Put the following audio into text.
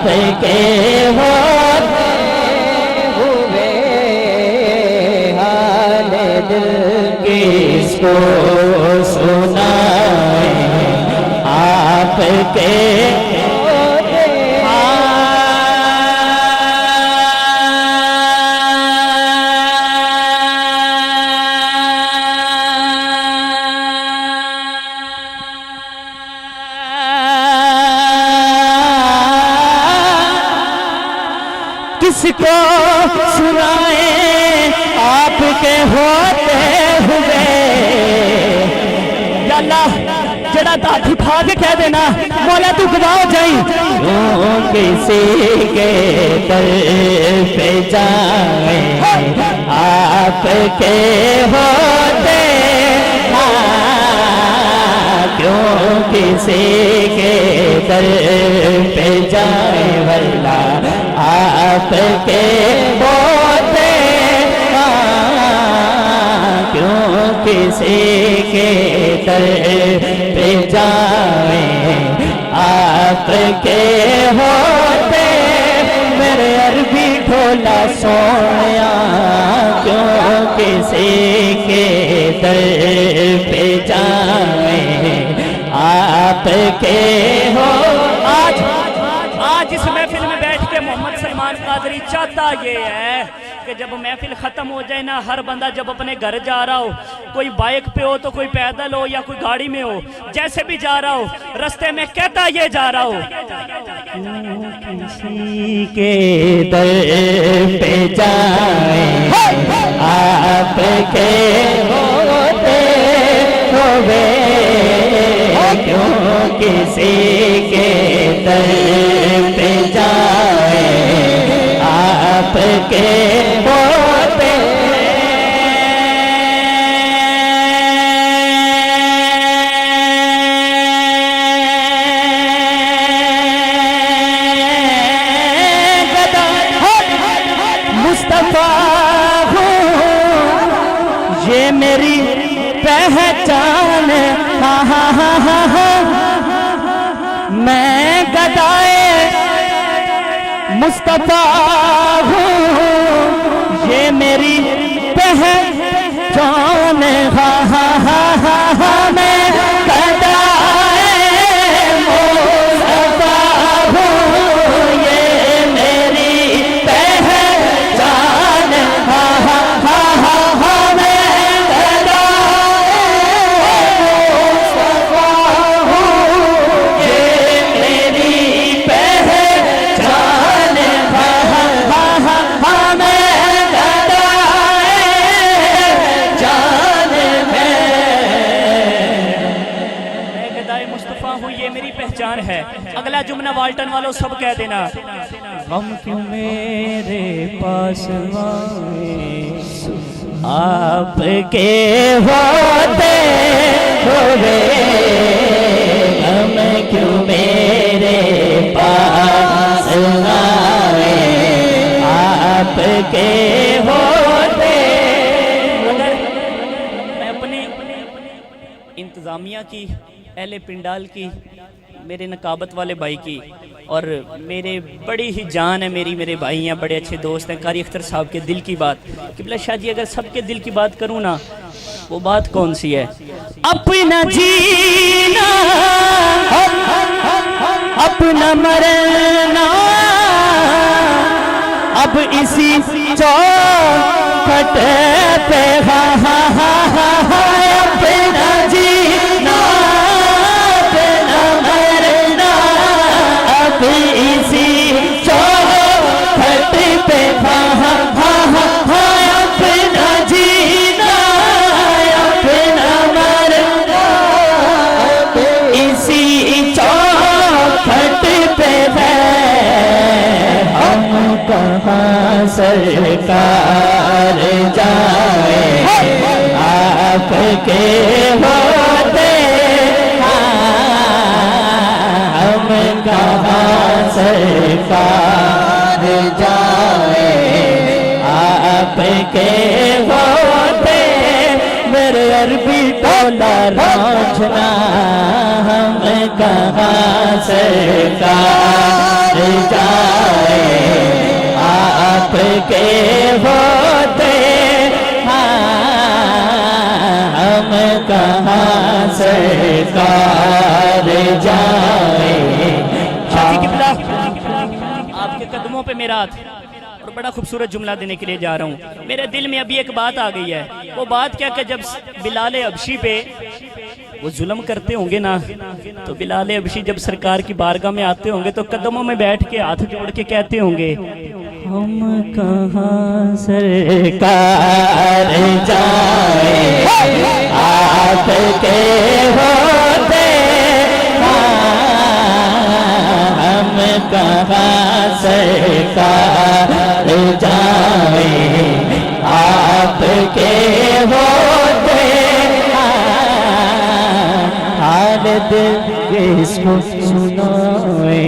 آپ کے ہوتے ہوئے حال دل کس کو سنائیں آپ کے کس کو سنائیں آپ کے ہوتے ہوئے یا اللہ جڑا دادھی پھا کے کہہ دینا مولا تو گواہ ہو جائیں کسی کے در پہ جائیں آپ کے ہوتے کیوں کسی کے در پہ جائیں واللہ آپ کے ہوتے کیوں کسی کے در پہ جائیں آپ کے ہوتے میرے عربی ڈھولا سونیا کیوں کسی کے در پہ جائیں آپ کے ہو آج اس محفل میں بیٹھ کے محمد سلمان قادری چاہتا یہ ہے کہ جب محفل ختم ہو جائے نا ہر بندہ جب اپنے گھر جا رہا ہو کوئی بائک پہ ہو تو کوئی پیدل ہو یا کوئی گاڑی میں ہو جیسے بھی جا رہا ہو رستے میں کہتا یہ جا رہا ہو کسی کے در پہ جائیں آپ کے ہوتے ہوئے کیوں کسی کے در پہ جائیں آپ کے ہوتے مصطفیٰ ہوں یہ میری پہچان میں گدائے مصطفیٰ ہوں یہ میری پہچان میں گدائے مصطفیٰ ہوں یہ میری پہچان ہے اگلا جملہ والٹن والوں سب کہہ دینا غم کیوں میرے پاس آئے آپ کے ہوتے ہوئے غم کیوں میرے پاس آئے آپ کے ہوتے اگر میں اپنی انتظامیہ کی اہل پنڈال کی میرے نقابت والے بھائی کی اور میرے بڑی ہی جان ہے میرے بھائی ہیں بڑے اچھے دوست ہیں قاری اختر صاحب کے دل کی بات قبلہ شاہ جی اگر سب کے دل کی بات کروں نا وہ بات کون سی ہے اپنا جینا اپنا مرنا اب اسی چوکھٹ پہ اپنا جینا اسی چوکھٹ پہ اپنا جینا اپنا مرنا اسی چوکھٹ پہ ہے ہم کہاں سرکار جائے آپ کے ہوتے ہم کہاں سرکار جائے آپ کے ہوتے میرے عربی ٹولا روشنا ہم کہاں سرکار جائے آپ کے ہوتے ہم کہاں سرکار جائے. شادی قبلہ آپ کے قدموں پہ میرا ہاتھ. اور بڑا خوبصورت جملہ دینے کے لیے جا رہا ہوں. میرے دل میں ابھی ایک بات آ گئی ہے. وہ بات کیا کہ جب بلال حبشی پہ وہ ظلم کرتے ہوں گے نا تو بلال حبشی جب سرکار کی بارگاہ میں آتے ہوں گے تو قدموں میں بیٹھ کے ہاتھ جوڑ کے کہتے ہوں گے ہم کہاں سرکار جائے آپ کے ہوتے ہم کہاں سرکار جائے آپ کے ہوتے حال دل کس کو سنائے.